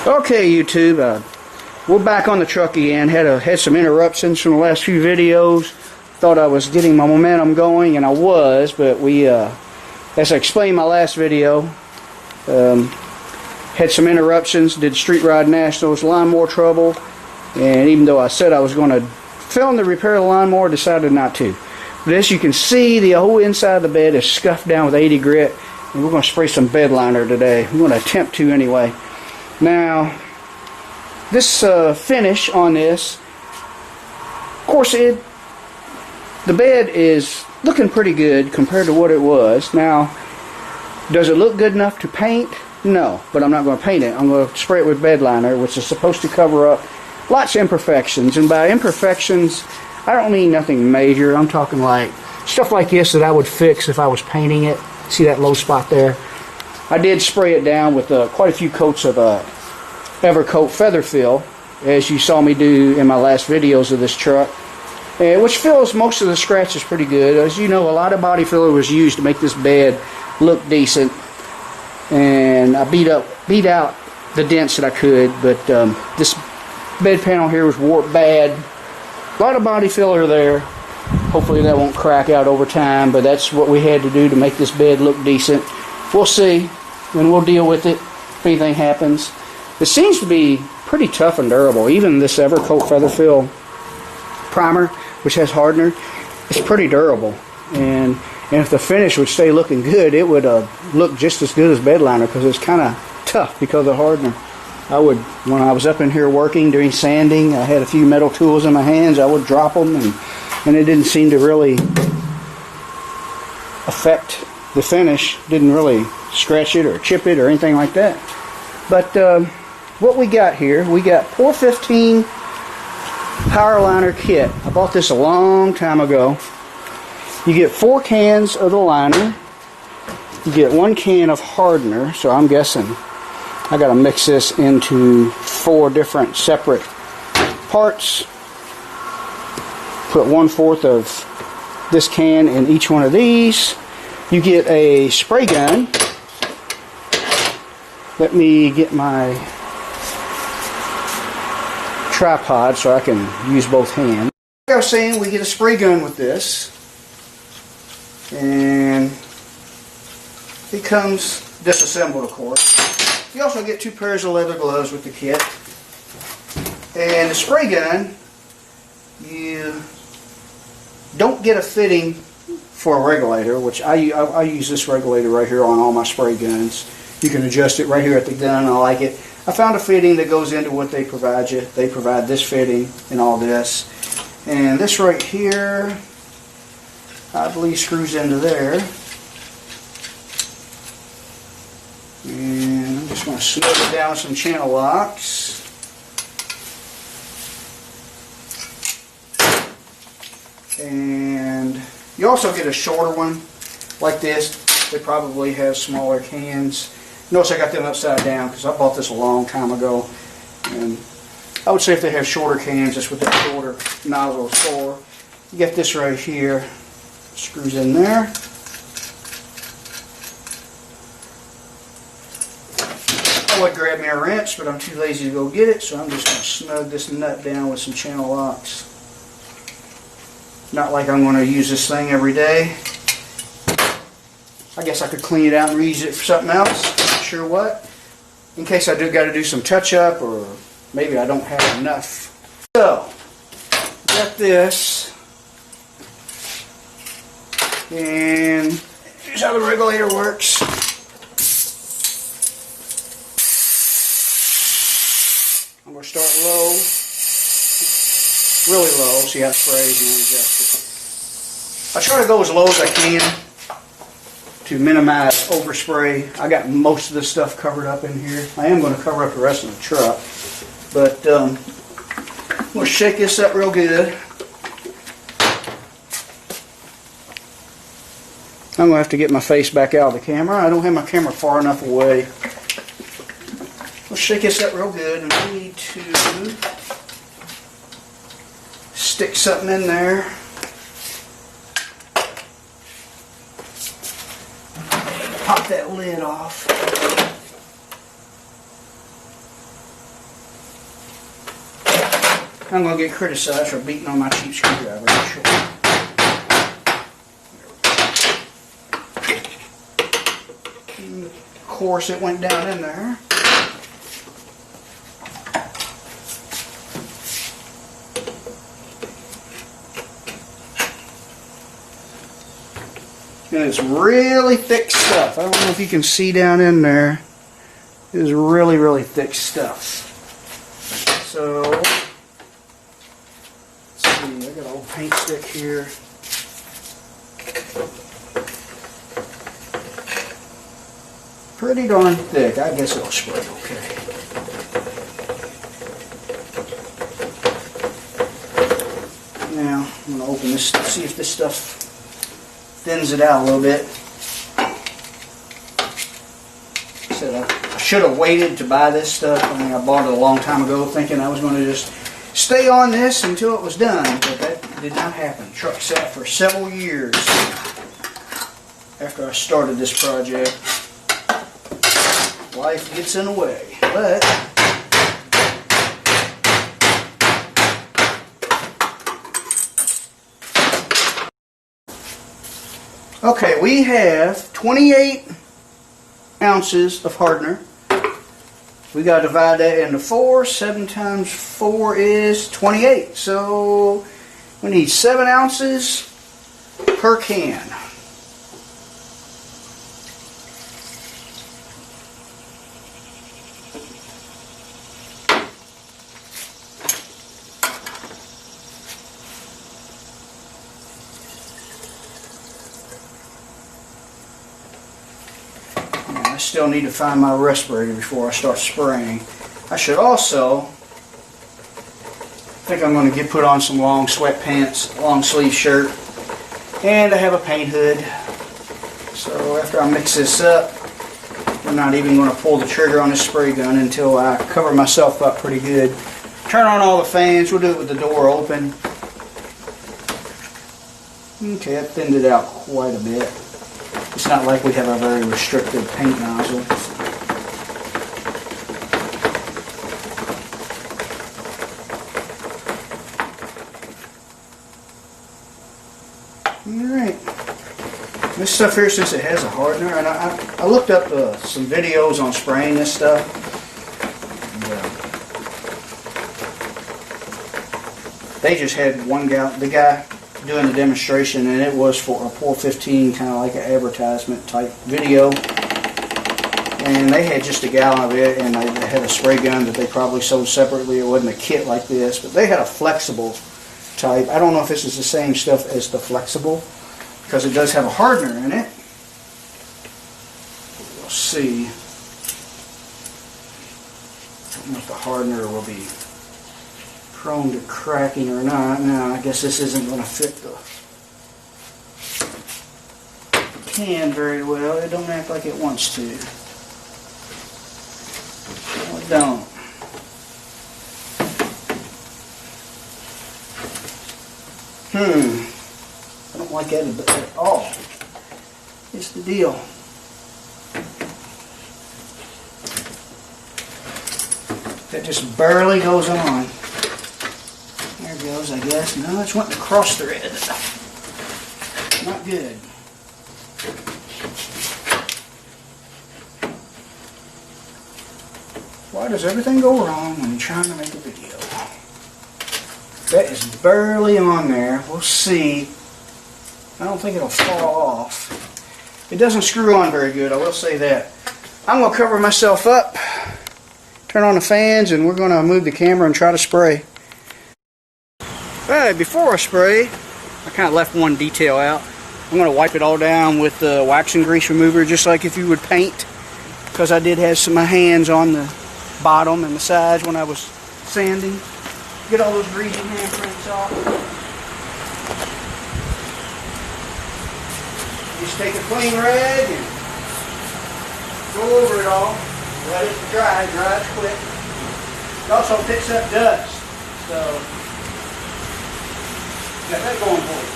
Okay, YouTube, we're back on the truck again. Had some interruptions from the last few videos. Thought I was getting my momentum going, and I was, but we, as I explained in my last video, had some interruptions. Did Street Rod Nationals, lawnmower trouble, and even though I said I was going to film the repair of the lawnmower, decided not to. But as you can see, the whole inside of the bed is scuffed down with 80 grit, and we're going to spray some bed liner today. We're going to attempt to anyway. Now, this finish on this, of course, the bed is looking pretty good compared to what it was. Now, does it look good enough to paint? No, but I'm not going to paint it. I'm going to spray it with bed liner, which is supposed to cover up lots of imperfections. And by imperfections, I don't mean nothing major. I'm talking like stuff like this that I would fix if I was painting it. See that low spot there? I did spray it down with quite a few coats of Evercoat Feather Fill, as you saw me do in my last videos of this truck, which fills most of the scratches pretty good. As you know, a lot of body filler was used to make this bed look decent, and I beat out the dents that I could, but this bed panel here was warped bad. A lot of body filler there. Hopefully that won't crack out over time, but that's what we had to do to make this bed look decent. We'll see, and we'll deal with it if anything happens. It seems to be pretty tough and durable. Even this Evercoat Feather Fill primer, which has hardener, it's pretty durable. And if the finish would stay looking good, it would look just as good as bed liner, because it's kind of tough because of the hardener. When I was up in here working doing sanding, I had a few metal tools in my hands. I would drop them, and it didn't seem to really affect the finish. Didn't really scratch it or chip it or anything like that. But what we got here, we got Pour 15 Power Liner Kit. I bought this a long time ago. You get 4 cans of the liner. You get 1 can of hardener. So I'm guessing I got to mix this into 4 different separate parts. Put 1/4 of this can in each one of these. You get a spray gun. Let me get my tripod so I can use both hands. Like I was saying, we get a spray gun with this, and it comes disassembled, of course. You also get 2 pairs of leather gloves with the kit. And the spray gun, you don't get a fitting for a regulator, which I use this regulator right here on all my spray guns. You can adjust it right here at the gun. I like it. I found a fitting that goes into what they provide you. They provide this fitting and all this. And this right here, I believe, screws into there. And I'm just going to snug it down with some channel locks. And you also get a shorter one like this. They probably have smaller cans. Notice I got them upside down because I bought this a long time ago. And I would say if they have shorter cans, just with that shorter nozzle for. You get this right here. Screws in there. I would grab me a wrench, but I'm too lazy to go get it, so I'm just going to snug this nut down with some channel locks. Not like I'm going to use this thing every day. I guess I could clean it out and reuse it for something else. Not sure what. In case I got to do some touch-up, or maybe I don't have enough. So, got this. And here's how the regulator works. I'm going to start low. Really low. See how it sprays and adjust it. I try to go as low as I can to minimize overspray. I got most of this stuff covered up in here. I am going to cover up the rest of the truck, but I'm going to shake this up real good. I'm going to have to get my face back out of the camera. I don't have my camera far enough away. We'll shake this up real good, and we need to stick something in there. Pop that lid off. I'm going to get criticized for beating on my cheap screwdriver. I'm sure. Of course, it went down in there. And it's really thick stuff. I don't know if you can see down in there. It is really, really thick stuff. So, let's see, I got an old paint stick here. Pretty darn thick. I guess it'll spray okay. Now, I'm going to open this, see if this stuff thins it out a little bit. I should have waited to buy this stuff. I mean, I bought it a long time ago thinking I was going to just stay on this until it was done, but that did not happen. The truck sat for several years after I started this project. Life gets in the way, but okay, we have 28 ounces of hardener. We got to divide that into 4. 7 times 4 is 28. So we need 7 ounces per can. I still need to find my respirator before I start spraying. I should also, I think I'm going to put on some long sweatpants, long sleeve shirt, and I have a paint hood. So after I mix this up, I'm not even going to pull the trigger on this spray gun until I cover myself up pretty good. Turn on all the fans. We'll do it with the door open. Okay, that thinned it out quite a bit. It's not like we have a very restrictive paint nozzle. Alright. This stuff here, since it has a hardener, and I looked up some videos on spraying this stuff. And, they just had one guy, the guy doing the demonstration, and it was for a Pour 15, kind of like an advertisement type video, and they had just a gallon of it, and they had a spray gun that they probably sold separately. It wasn't a kit like this, but they had a flexible type. I don't know if this is the same stuff as the flexible, because it does have a hardener in it. We'll see. I don't know if the hardener will be prone to cracking or not. Now, I guess this isn't going to fit the can very well. It don't act like it wants to. No, it don't. I don't like that at all. It's the deal. That just barely goes on. There it goes, I guess. No, it's wanting to cross thread. Not good. Why does everything go wrong when you're trying to make a video? That is barely on there. We'll see. I don't think it'll fall off. It doesn't screw on very good, I will say that. I'm going to cover myself up, turn on the fans, and we're going to move the camera and try to spray. Alright, before I spray, I kind of left one detail out. I'm going to wipe it all down with the wax and grease remover, just like if you would paint, because I did have my hands on the bottom and the sides when I was sanding. Get all those greasy handprints off. Just take a clean rag and go over it all. Let it dry. Dries quick. It also picks up dust. So, got that going for you.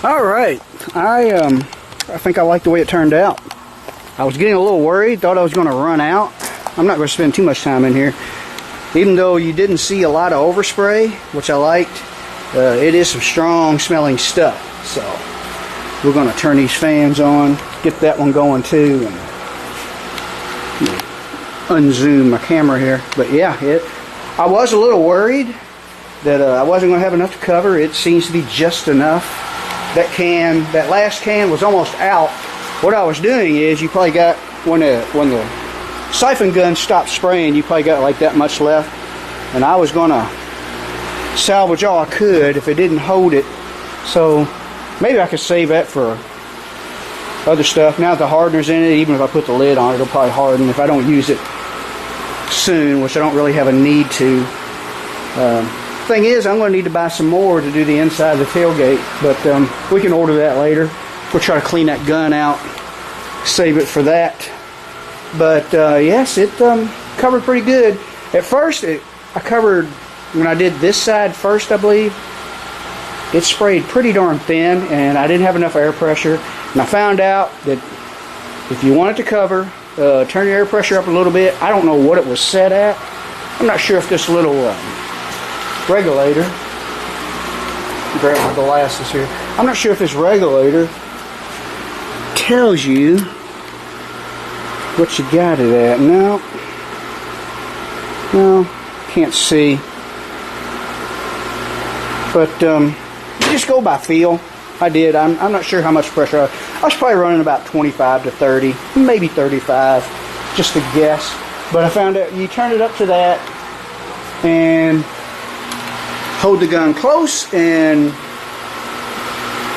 All right, I think I like the way it turned out. I was getting a little worried, thought I was going to run out. I'm not going to spend too much time in here. Even though you didn't see a lot of overspray, which I liked, it is some strong smelling stuff. So we're going to turn these fans on, get that one going too, and unzoom my camera here. But yeah, I was a little worried that I wasn't going to have enough to cover. It seems to be just enough. That last can was almost out. What I was doing is, you probably got, when the siphon gun stopped spraying, you probably got like that much left. And I was going to salvage all I could if it didn't hold it. So maybe I could save that for other stuff. Now that the hardener's in it, even if I put the lid on it, it'll probably harden if I don't use it soon, which I don't really have a need to. Thing is, I'm going to need to buy some more to do the inside of the tailgate, but we can order that later. We'll try to clean that gun out, save it for that. But yes, it covered pretty good. At first, I covered, when I did this side first, I believe, it sprayed pretty darn thin, and I didn't have enough air pressure. And I found out that if you want it to cover, turn your air pressure up a little bit. I don't know what it was set at. I'm not sure if this little regulator, grab my glasses here, I'm not sure if this regulator tells you what you got it at. No, can't see. But you just go by feel. I did. I'm not sure how much pressure. I was probably running about 25 to 30, maybe 35, just a guess. But I found out you turn it up to that and hold the gun close and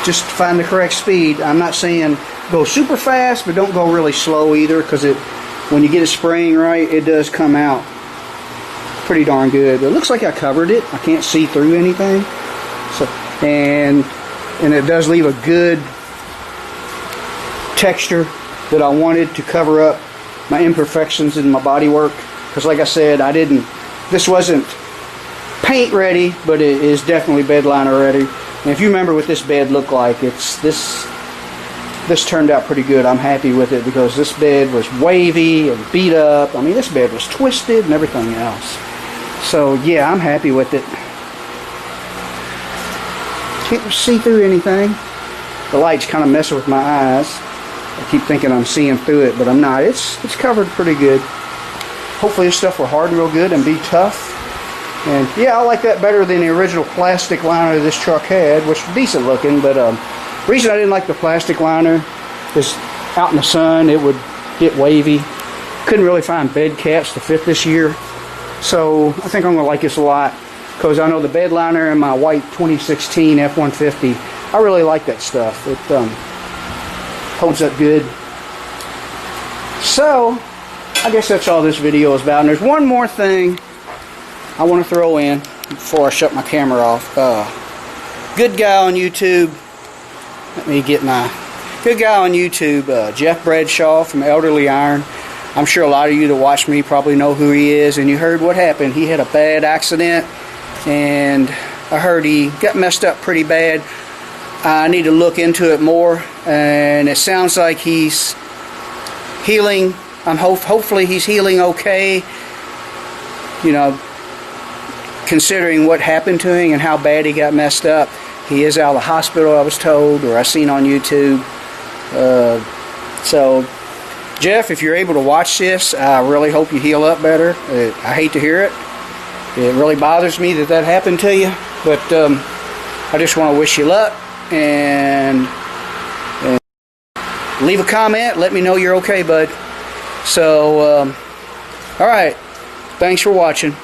just find the correct speed. I'm not saying go super fast, but don't go really slow either, because when you get it spraying right, it does come out pretty darn good. It looks like I covered it. I can't see through anything. So and it does leave a good texture that I wanted to cover up my imperfections in my bodywork. Because like I said, this wasn't paint ready, but it is definitely bed liner ready. And if you remember what this bed looked like, this turned out pretty good. I'm happy with it, because this bed was wavy and beat up. I mean, this bed was twisted and everything else. So yeah, I'm happy with it. Can't see through anything. The light's kind of messing with my eyes. I keep thinking I'm seeing through it, but I'm not. It's covered pretty good. Hopefully this stuff will harden real good and be tough. And yeah, I like that better than the original plastic liner this truck had, which was decent looking. But the reason I didn't like the plastic liner is out in the sun it would get wavy. Couldn't really find bed caps to fit this year. So I think I'm going to like this a lot, because I know the bed liner in my white 2016 F-150, I really like that stuff. It holds up good. So I guess that's all this video is about. And there's one more thing I want to throw in before I shut my camera off. Good guy on YouTube. Let me get my good guy on YouTube, Jeff Bradshaw from Elderly Iron. I'm sure a lot of you that watch me probably know who he is, and you heard what happened. He had a bad accident, and I heard he got messed up pretty bad. I need to look into it more, and it sounds like he's healing. Hopefully he's healing okay. You know, considering what happened to him and how bad he got messed up. He is out of the hospital, I was told, or I seen on YouTube. So, Jeff, if you're able to watch this, I really hope you heal up better. I hate to hear it. It really bothers me that happened to you. But I just want to wish you luck. And leave a comment. Let me know you're okay, bud. So, alright. Thanks for watching.